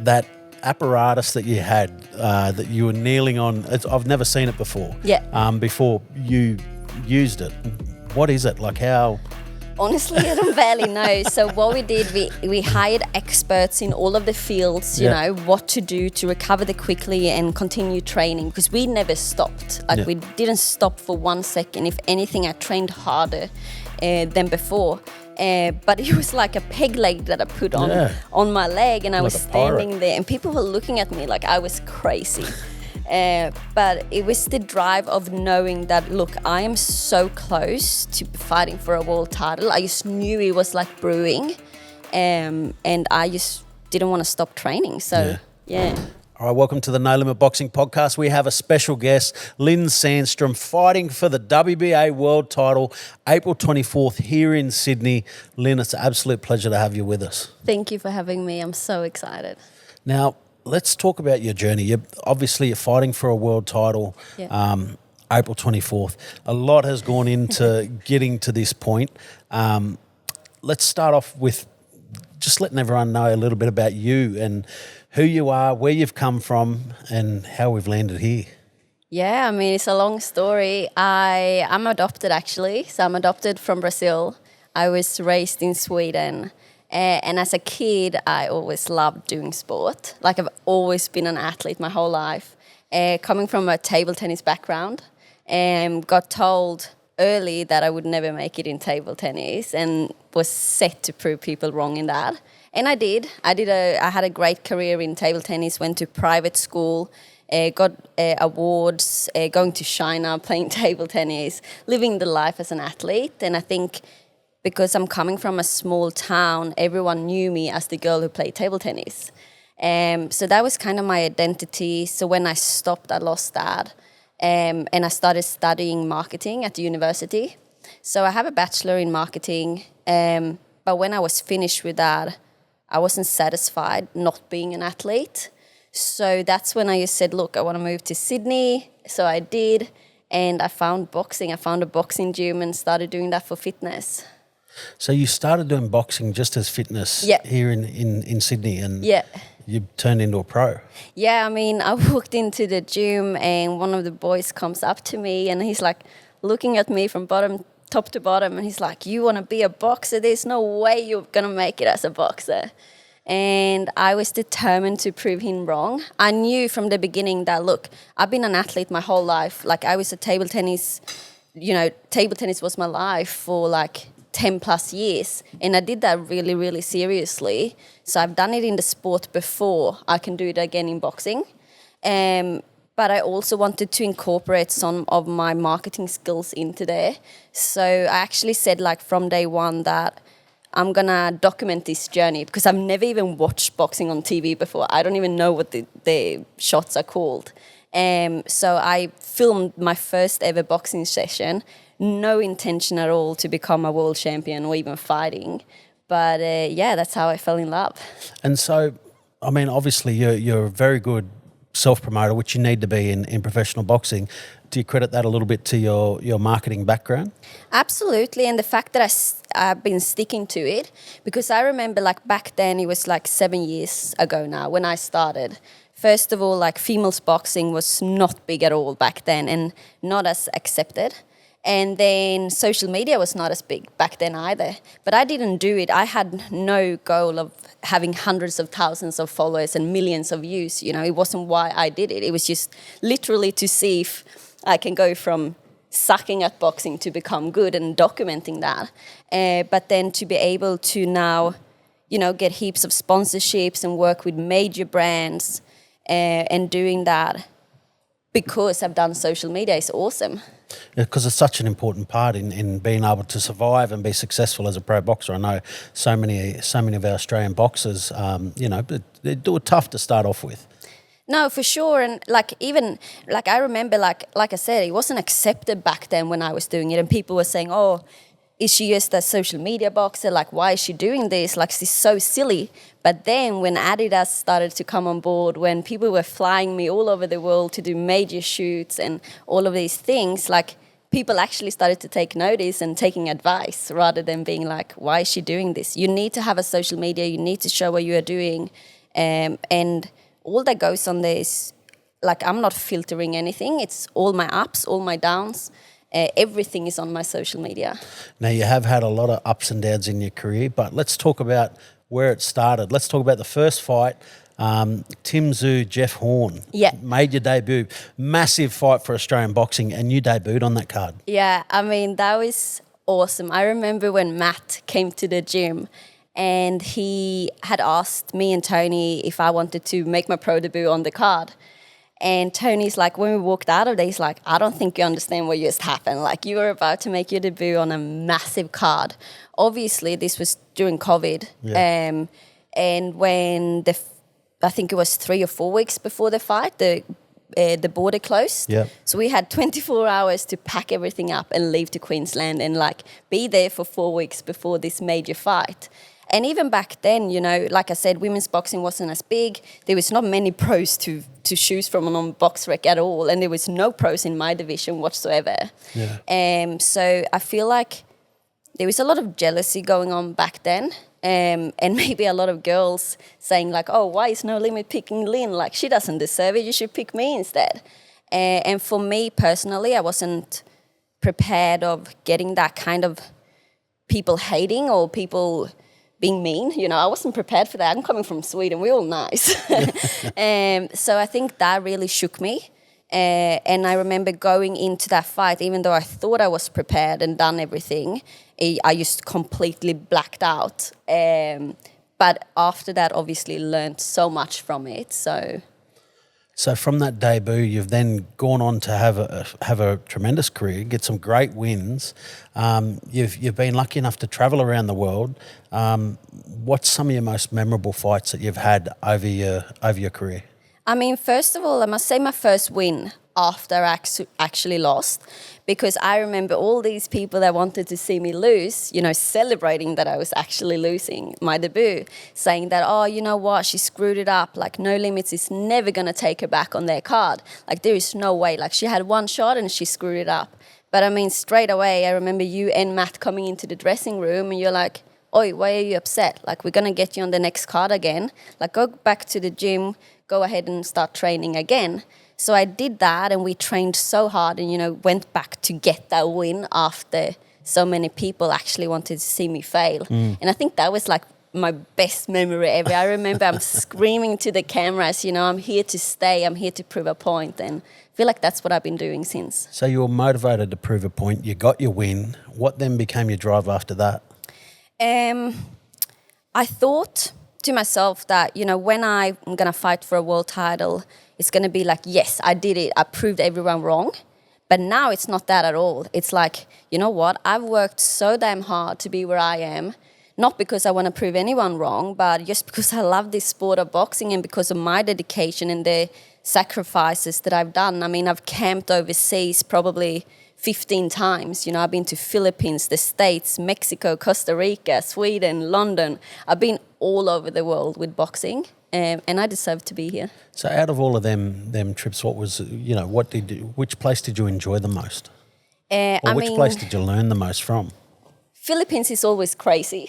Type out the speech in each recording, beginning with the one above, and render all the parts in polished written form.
that apparatus that you had that you were kneeling on, I've never seen it before. Yeah. Before you used it. What is it? Like how? Honestly, I don't barely know. So what we did, we hired experts in all of the fields, you know, what to do to recover quickly and continue training, because we never stopped. Like we didn't stop for 1 second. If anything, I trained harder than before. But it was like a peg leg that I put on my leg, and I was standing there and people were looking at me like I was crazy. But it was the drive of knowing that, look, I am so close to fighting for a world title. I just knew it was like brewing, and I just didn't want to stop training. So, yeah. All right, welcome to the No Limit Boxing Podcast. We have a special guest, Linn Sandstrom, fighting for the WBA World Title, April 24th here in Sydney. Linn, it's an absolute pleasure to have you with us. Thank you for having me. I'm so excited. Now, let's talk about your journey. You're fighting for a world title, April 24th. A lot has gone into getting to this point. Let's start off with just letting everyone know a little bit about you and who you are, where you've come from, and how we've landed here. Yeah, I mean, it's a long story. I'm adopted, actually. So I'm adopted from Brazil. I was raised in Sweden. And as a kid, I always loved doing sport. Like, I've always been an athlete my whole life. Coming from a table tennis background, got told early that I would never make it in table tennis, and was set to prove people wrong in that. And I did. I had a great career in table tennis, went to private school, got awards, going to China, playing table tennis, living the life as an athlete. And I think because I'm coming from a small town, everyone knew me as the girl who played table tennis. So that was kind of my identity. So when I stopped, I lost that. And I started studying marketing at the university. So I have a bachelor in marketing. But when I was finished with that, I wasn't satisfied not being an athlete. So that's when I just said, look, I want to move to Sydney. So I did. And I found boxing. I found a boxing gym and started doing that for fitness. So you started doing boxing just as fitness here in Sydney, and you turned into a pro. Yeah, I mean, I walked into the gym and one of the boys comes up to me and he's like looking at me from top to bottom, and he's like, you want to be a boxer? There's no way you're going to make it as a boxer. And I was determined to prove him wrong. I knew from the beginning that, look, I've been an athlete my whole life. Like, I was a table tennis was my life for like 10 plus years, and I did that really, really seriously. So I've done it in the sport before. I can do it again in boxing. But I also wanted to incorporate some of my marketing skills into there. So I actually said, like, from day one that I'm going to document this journey, because I've never even watched boxing on TV before. I don't even know what the shots are called. So I filmed my first ever boxing session. No intention at all to become a world champion or even fighting. But that's how I fell in love. And so, I mean, obviously you're a very good self-promoter, which you need to be in professional boxing. Do you credit that a little bit to your marketing background? Absolutely, and the fact that I've been sticking to it, because I remember, like, back then, it was like 7 years ago now when I started. First of all, like, females boxing was not big at all back then and not as accepted. And then social media was not as big back then either. But I didn't do it. I had no goal of having hundreds of thousands of followers and millions of views. You know, it wasn't why I did it. It was just literally to see if I can go from sucking at boxing to become good and documenting that. But then to be able to now, you know, get heaps of sponsorships and work with major brands and doing that because I've done social media is awesome. Because it's such an important part in being able to survive and be successful as a pro boxer. I know so many of our Australian boxers, they do it tough to start off with. No, for sure. And I remember, like I said, it wasn't accepted back then when I was doing it, and people were saying, oh, is she just a social media boxer? Like, why is she doing this? Like, she's so silly. But then when Adidas started to come on board, when people were flying me all over the world to do major shoots and all of these things, like, people actually started to take notice and taking advice rather than being like, why is she doing this? You need to have a social media. You need to show what you are doing. And all that goes on there is, like, I'm not filtering anything. It's all my ups, all my downs. Everything is on my social media. Now, you have had a lot of ups and downs in your career, but let's talk about where it started. Let's talk about the first fight. Tim Tszyu, Jeff Horn. Yeah. Made your debut. Massive fight for Australian boxing, and you debuted on that card. Yeah, I mean, that was awesome. I remember when Matt came to the gym and he had asked me and Tony if I wanted to make my pro debut on the card. And Tony's like, when we walked out of there, he's like, I don't think you understand what just happened. Like, you were about to make your debut on a massive card. Obviously, this was during COVID. Yeah. And when I think it was 3 or 4 weeks before the fight, the border closed. Yeah. So we had 24 hours to pack everything up and leave to Queensland and, like, be there for 4 weeks before this major fight. And even back then, you know, like I said, women's boxing wasn't as big. There was not many pros to choose from on BoxRec at all. And there was no pros in my division whatsoever. Yeah. So I feel like there was a lot of jealousy going on back then. And maybe a lot of girls saying, like, oh, why is No Limit picking Linn? Like, she doesn't deserve it. You should pick me instead. And for me personally, I wasn't prepared of getting that kind of people hating or people being mean. You know, I wasn't prepared for that. I'm coming from Sweden. We're all nice. So I think that really shook me. And I remember going into that fight, even though I thought I was prepared and done everything, I just completely blacked out. But after that, obviously learned so much from it. So from that debut, you've then gone on to have a tremendous career, get some great wins. You've been lucky enough to travel around the world. What's some of your most memorable fights that you've had over your career? I mean, first of all, I must say my first win after I actually lost, because I remember all these people that wanted to see me lose, you know, celebrating that I was actually losing my debut, saying that, oh, you know what, she screwed it up. Like, No Limits is never going to take her back on their card. Like, there is no way. Like, she had one shot and she screwed it up. But I mean, straight away, I remember you and Matt coming into the dressing room and you're like, oi, why are you upset? Like, we're going to get you on the next card again. Like, go back to the gym, go ahead and start training again. So I did that and we trained so hard and, you know, went back to get that win after so many people actually wanted to see me fail. And I think that was like my best memory ever. I remember I'm screaming to the cameras, you know, I'm here to stay, I'm here to prove a point. And I feel like that's what I've been doing since. So you were motivated to prove a point. You got your win. What then became your drive after that? I thought to myself that, you know, when I'm going to fight for a world title, it's going to be like, yes, I did it. I proved everyone wrong. But now it's not that at all. It's like, you know what? I've worked so damn hard to be where I am, not because I want to prove anyone wrong, but just because I love this sport of boxing and because of my dedication and the sacrifices that I've done. I mean, I've camped overseas probably 15 times. You know, I've been to Philippines, the States, Mexico, Costa Rica, Sweden, London. I've been all over the world with boxing. And I deserve to be here. So out of all of them trips, what was, you know, which place did you enjoy the most? Which place did you learn the most from? Philippines is always crazy.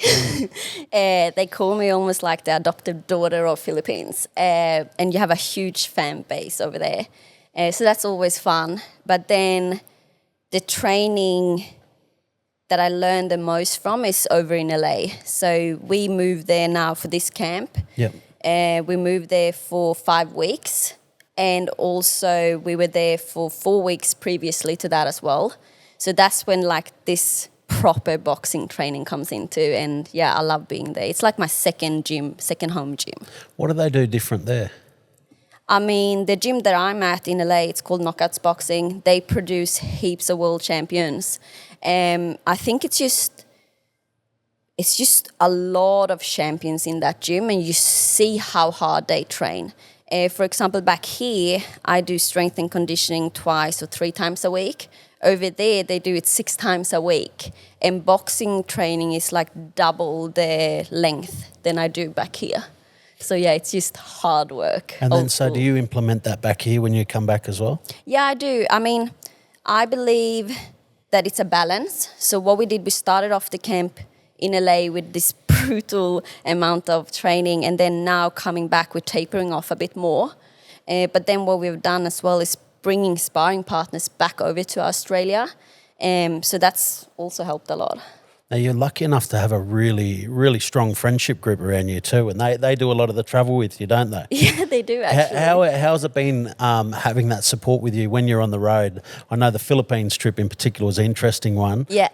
They call me almost like the adopted daughter of Philippines. And you have a huge fan base over there. So that's always fun. But then the training that I learned the most from is over in LA. So we moved there now for this camp. Yep. We moved there for 5 weeks, and also we were there for 4 weeks previously to that as well. So that's when like this proper boxing training comes into, and yeah, I love being there. It's like my second home gym. What do they do different there? I mean, the gym that I'm at in LA, it's called Knockouts Boxing. They produce heaps of world champions. I think it's just a lot of champions in that gym, and you see how hard they train. For example, back here, I do strength and conditioning 2 or 3 times a week. Over there, they do it 6 times a week. And boxing training is like double the length than I do back here. So yeah, it's just hard work. And then, so do you implement that back here when you come back as well? Yeah, I do. I mean, I believe that it's a balance. So what we did, we started off the camp in LA with this brutal amount of training, and then now coming back with tapering off a bit more. But then what we've done as well is bringing sparring partners back over to Australia. So that's also helped a lot. Now, you're lucky enough to have a really, really strong friendship group around you too, and they do a lot of the travel with you, don't they? Yeah, they do actually. How's it been having that support with you when you're on the road? I know the Philippines trip in particular was an interesting one. Yeah.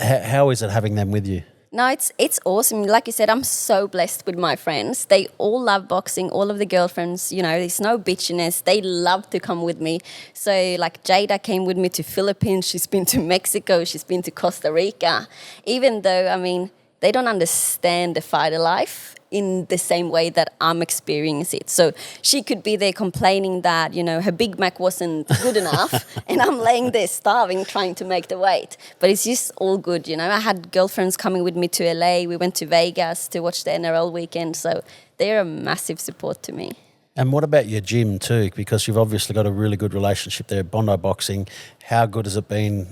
How is it having them with you? No, it's awesome. Like you said, I'm so blessed with my friends. They all love boxing. All of the girlfriends, there's no bitchiness. They love to come with me. So like Jada came with me to Philippines. She's been to Mexico. She's been to Costa Rica. Even though, they don't understand the fighter life in the same way that I'm experiencing it. So she could be there complaining that, her Big Mac wasn't good enough and I'm laying there starving trying to make the weight. But it's just all good, I had girlfriends coming with me to LA. We went to Vegas to watch the NRL weekend. So they're a massive support to me. And what about your gym too? Because you've obviously got a really good relationship there at Bondi Boxing. How good has it been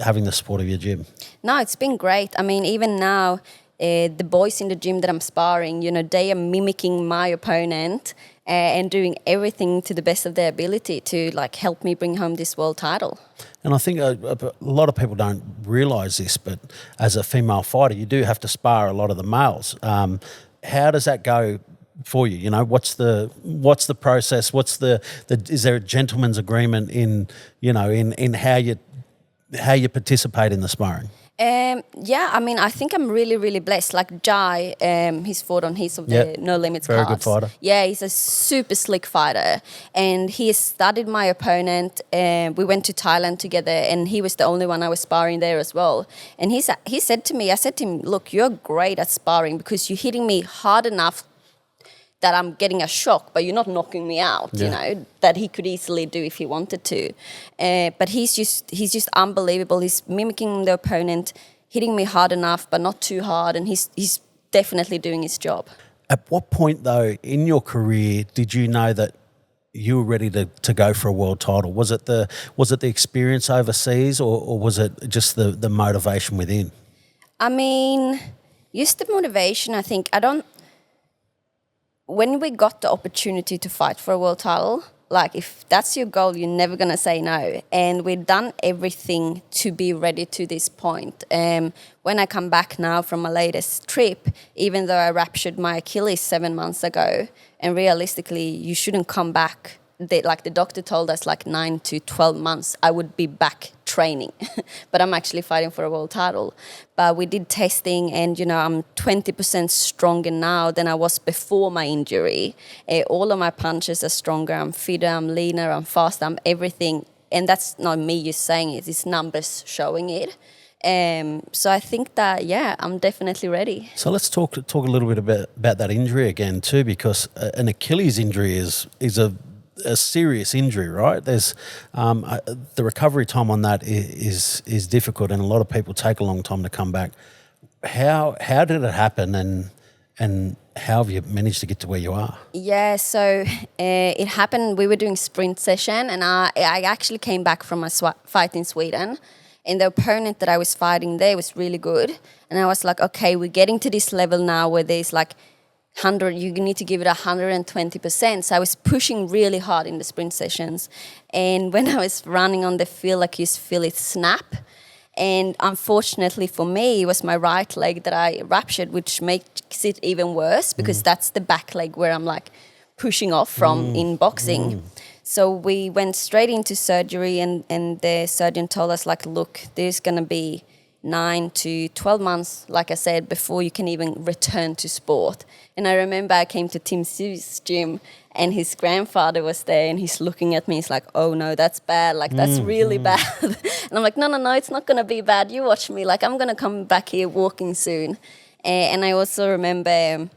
having the support of your gym? No, it's been great. Even now, the boys in the gym that I'm sparring, they are mimicking my opponent and doing everything to the best of their ability to help me bring home this world title. And I think a lot of people don't realise this, but as a female fighter, you do have to spar a lot of the males. How does that go for you? What's the process? Is there a gentleman's agreement in how you participate in the sparring? I think I'm really, really blessed. Like Jai, he's fought on his of the No Limits Very cards. good fighter. Yeah, he's a super slick fighter. And he studied my opponent. We went to Thailand together and he was the only one I was sparring there as well. And he said to me, I said to him, look, you're great at sparring because you're hitting me hard enough that I'm getting a shock, but you're not knocking me out, that he could easily do if he wanted to. But he's just unbelievable. He's mimicking the opponent, hitting me hard enough, but not too hard, and he's definitely doing his job. At what point, though, in your career did you know that you were ready to go for a world title? Was it the experience overseas, or was it just the motivation within? Just the motivation, I think. When we got the opportunity to fight for a world title, if that's your goal, you're never going to say no. And we've done everything to be ready to this point. When I come back now from my latest trip, even though I ruptured my Achilles 7 months ago, and realistically, you shouldn't come back. The doctor told us 9 to 12 months, I would be back training. But I'm actually fighting for a world title. But we did testing and, I'm 20% stronger now than I was before my injury. All of my punches are stronger. I'm fitter, I'm leaner, I'm faster, I'm everything. And that's not me just saying it. It's numbers showing it. So I think that, I'm definitely ready. So let's talk a little bit about that injury again too, because an Achilles injury is a serious injury, right? There's the recovery time on that is difficult, and a lot of people take a long time to come back. How did it happen, and how have you managed to get to where you are? Yeah, so it happened. We were doing sprint session, and I actually came back from a fight in Sweden, and the opponent that I was fighting there was really good, and I was like, okay, we're getting to this level now where there's 100, you need to give it 120%. So I was pushing really hard in the sprint sessions. And when I was running on the field, you feel it snap. And unfortunately for me, it was my right leg that I ruptured, which makes it even worse because that's the back leg where I'm pushing off from in boxing. So we went straight into surgery and the surgeon told us look, there's going to be 9 to 12 months, like I said, before you can even return to sport. And I remember I came to Tim Siv's gym and his grandfather was there and he's looking at me. He's like, oh no, that's bad. That's really bad. And I'm like, no, it's not going to be bad. You watch me. I'm going to come back here walking soon. And I also remember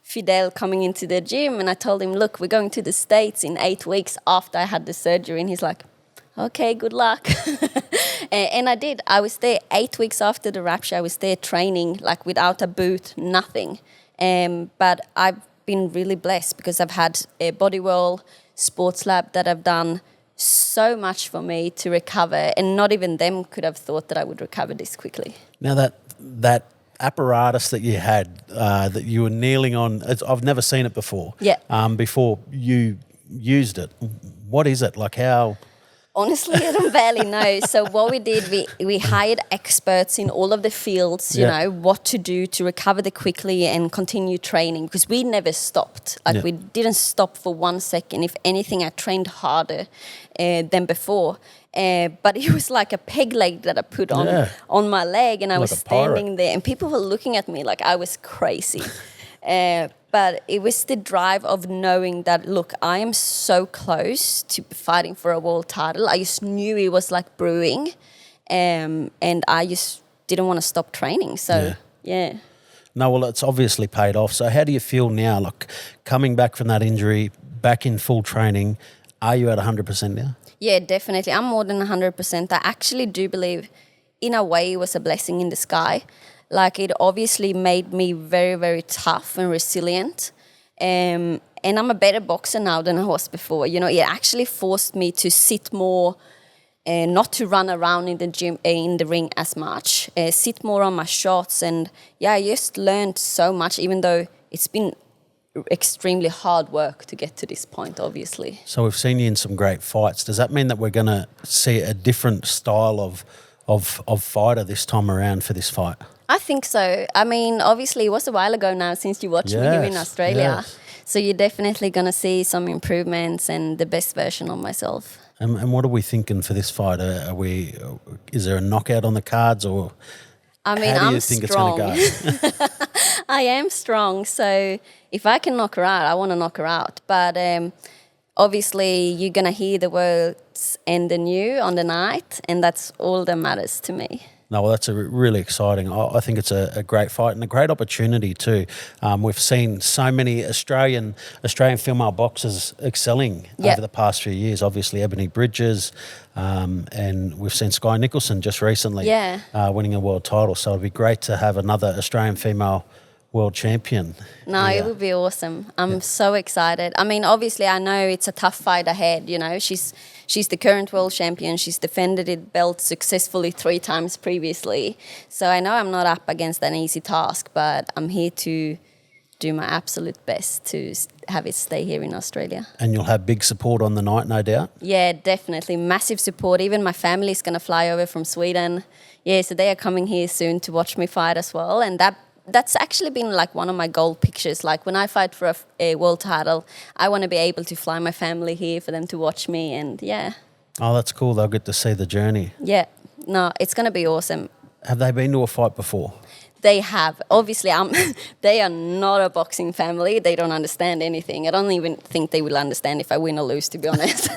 Fidel coming into the gym and I told him, look, we're going to the States in 8 weeks after I had the surgery. And he's like, okay, good luck. And I did. I was there 8 weeks after the rupture. I was there training, without a boot, nothing. But I've been really blessed because I've had a Bodywell sports lab that have done so much for me to recover. And not even them could have thought that I would recover this quickly. Now that apparatus that you had that you were kneeling on. I've never seen it before. Yeah. Before you used it, what is it like? How? Honestly, I don't barely know. So what we did, we hired experts in all of the fields, you know, what to do to recover quickly and continue training, because we never stopped. Like we didn't stop for 1 second. If anything, I trained harder than before. But it was like a peg leg that I put on my leg, and I was standing there, and people were looking at me like I was crazy. But it was the drive of knowing that, look, I am so close to fighting for a world title. I just knew it was like brewing, and I just didn't want to stop training. So, yeah. No, well, it's obviously paid off. So how do you feel now, like coming back from that injury, back in full training? Are you at 100% now? Yeah, definitely. I'm more than 100%. I actually do believe, in a way, it was a blessing in the sky. Like, it obviously made me very, very tough and resilient. And I'm a better boxer now than I was before. You know, it actually forced me to sit more, not to run around in the gym, in the ring as much, sit more on my shots. And I just learned so much, even though it's been extremely hard work to get to this point, obviously. So we've seen you in some great fights. Does that mean that we're going to see a different style of fighter this time around for this fight? I think so. I mean, obviously, it was a while ago now since you watched me here in Australia. Yes. So you're definitely going to see some improvements and the best version of myself. And what are we thinking for this fight? Is there a knockout on the cards, or I mean, how do you I'm think strong. it's going to go? I am strong. So if I can knock her out, I want to knock her out. But obviously, you're going to hear the words "and the new" on the night, and that's all that matters to me. No, well, that's really exciting. I think it's a great fight and a great opportunity too. We've seen so many Australian female boxers excelling over the past few years. Obviously, Ebony Bridges, and we've seen Sky Nicholson just recently winning a world title. So it'd be great to have another Australian female world champion. No, it would be awesome. I'm so excited. I mean, obviously, I know it's a tough fight ahead. You know, she's the current world champion. She's defended the belt successfully 3 times previously. So I know I'm not up against an easy task, but I'm here to do my absolute best to have it stay here in Australia. And you'll have big support on the night, no doubt? Yeah, definitely. Massive support. Even my family's going to fly over from Sweden. Yeah, so they are coming here soon to watch me fight as well. And that's actually been like one of my goal pictures. Like when I fight for a world title, I want to be able to fly my family here for them to watch me, and Oh, that's cool. They'll get to see the journey. Yeah, no, it's going to be awesome. Have they been to a fight before? They have. Obviously, they are not a boxing family. They don't understand anything. I don't even think they will understand if I win or lose, to be honest.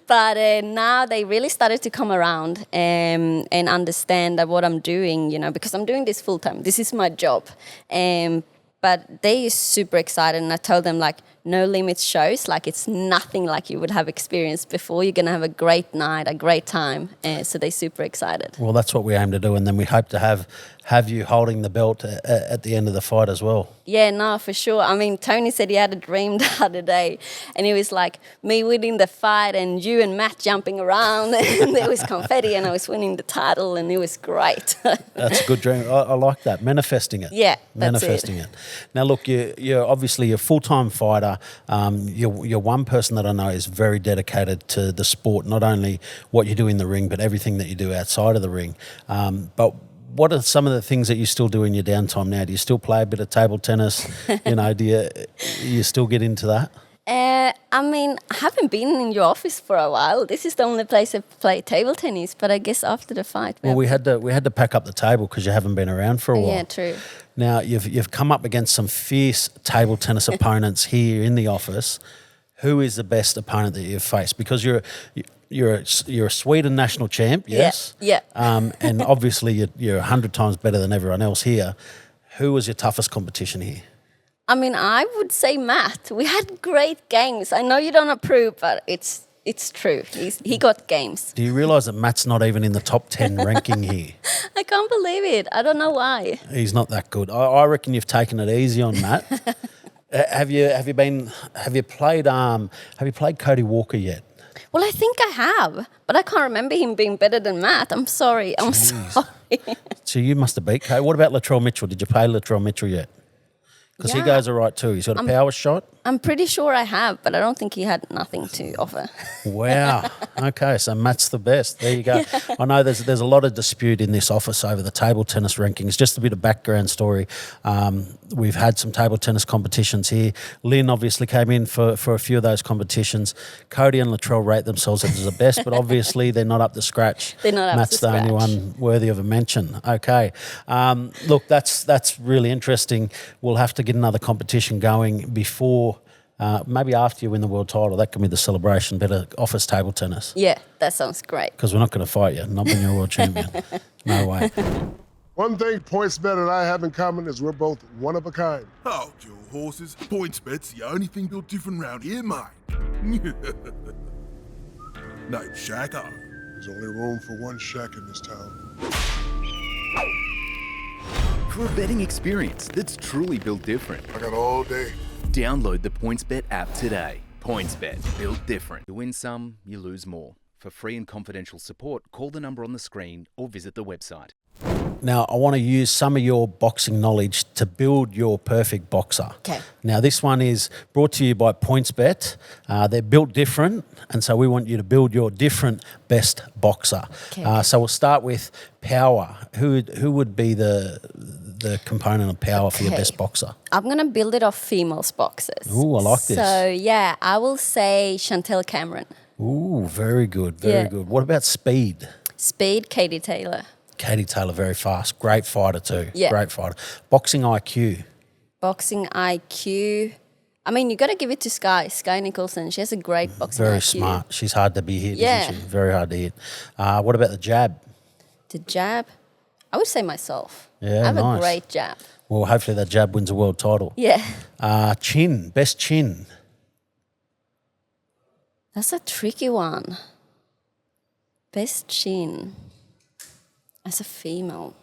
But now they really started to come around and understand that what I'm doing, you know, because I'm doing this full time. This is my job. But they are super excited, and I told them, like, No Limits shows, like, it's nothing like you would have experienced before. You're going to have a great night, a great time. So they're super excited. Well, that's what we aim to do, and then we hope to have you holding the belt at the end of the fight as well. Yeah, no, for sure. I mean, Tony said he had a dream the other day, and it was like me winning the fight and you and Matt jumping around, and there was confetti, and I was winning the title, and it was great. That's a good dream. I like that. Manifesting it. Yeah, manifesting it. Now, look, you're obviously a full-time fighter. You're one person that I know is very dedicated to the sport, not only what you do in the ring, but everything that you do outside of the ring. But what are some of the things that you still do in your downtime now? Do you still play a bit of table tennis? You know, do you still get into that? I mean, I haven't been in your office for a while. This is the only place I play table tennis, but I guess after the fight. Well, we had to pack up the table because you haven't been around for a while. Yeah, true. Now, you've come up against some fierce table tennis opponents here in the office. Who is the best opponent that you've faced? Because you're a Sweden national champ, yes? Yeah. And obviously you're 100 times better than everyone else here. Who was your toughest competition here? I mean, I would say Matt. We had great games. I know you don't approve, but it's true. He got games. Do you realise that Matt's not even in the top 10 ranking here? I can't believe it. I don't know why. He's not that good. I reckon you've taken it easy on Matt. Have you played Cody Walker yet? Well, I think I have, but I can't remember him being better than Matt. I'm sorry. I'm sorry. So you must have beat Cody. What about Latrell Mitchell? Did you play Latrell Mitchell yet? Because he goes all right too. He's got a power shot. I'm pretty sure I have, but I don't think he had nothing to offer. Wow. Okay, so Matt's the best. There you go. I know there's a lot of dispute in this office over the table tennis rankings. Just a bit of background story. We've had some table tennis competitions here. Linn obviously came in for a few of those competitions. Cody and Latrell rate themselves as the best, but obviously they're not up to scratch. They're not Matt's up to the only scratch. one worthy of a mention. Okay. Look, that's really interesting. We'll have to get another competition going before, maybe after you win the world title. That can be the celebration, better office table tennis. Yeah, that sounds great. Because we're not going to fight you, not when you're a world champion. No way. One thing PointsBet and I have in common is we're both one of a kind. Hold your horses. PointsBet's the only thing built different round here, mate. No Shacko. There's only room for one shack in this town. For a betting experience that's truly built different, I got all day. download the PointsBet app today. PointsBet, built different. You win some, you lose more. For free and confidential support, call the number on the screen or visit the website. Now, I want to use some of your boxing knowledge to build your perfect boxer. Okay. Now, this one is brought to you by PointsBet. They're built different, and so we want you to build your different best boxer. Okay. So we'll start with power. Who would be the component of power for your Okay. best boxer? I'm going to build it off females boxers. Ooh, I like this. So, yeah, I will say Chantel Cameron. Ooh, very good, very good. What about speed? Speed, Katie Taylor. Katie Taylor, very fast. Great fighter too. Yeah. Great fighter. Boxing IQ. Boxing IQ. I mean, you got to give it to Sky Nicholson. She has a great boxing Very IQ. smart. She's hard to be hit, Yeah. isn't she? Very hard to hit. What about the jab? The jab, I would say myself. Yeah, I have nice. a great jab. Well, hopefully that jab wins a world title. Yeah. Chin, best chin. That's a tricky one. Best chin as a female.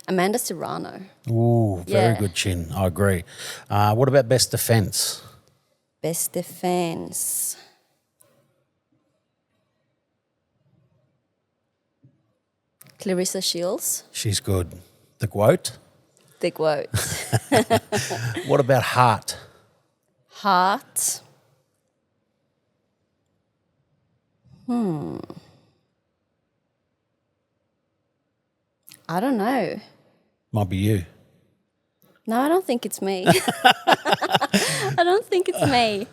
Amanda Serrano. Ooh, very Yeah. good chin. I agree. What about best defense? Best defense. Clarissa Shields. She's good. The quote. The quote. What about heart? Heart. I don't know. Might be you. No, I don't think it's me. I don't think it's me.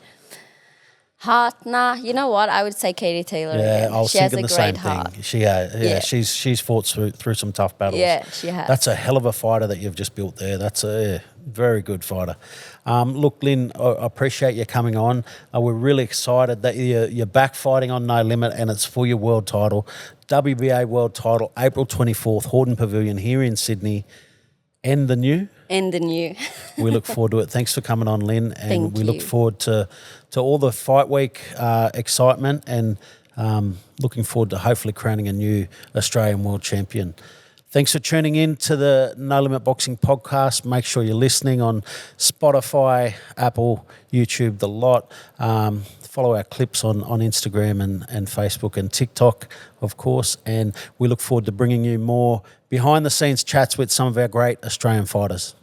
Heart, nah. You know what? I would say Katie Taylor. Yeah, again. I was She has thinking a the great same heart. thing. She has. Yeah, Yeah. she's fought through some tough battles. Yeah, she has. That's a hell of a fighter that you've just built there. That's a very good fighter. Look, Linn, I appreciate you coming on. We're really excited that you're back fighting on No Limit, and it's for your world title. WBA world title, April 24th, Hordern Pavilion here in Sydney. And the new. And the new. We look forward to it. Thanks for coming on, Linn. And Thank we look you. forward to all the fight week excitement and looking forward to hopefully crowning a new Australian world champion. Thanks for tuning in to the No Limit Boxing podcast. Make sure you're listening on Spotify, Apple, YouTube, the lot. Follow our clips on Instagram and Facebook and TikTok, of course. And we look forward to bringing you more behind-the-scenes chats with some of our great Australian fighters.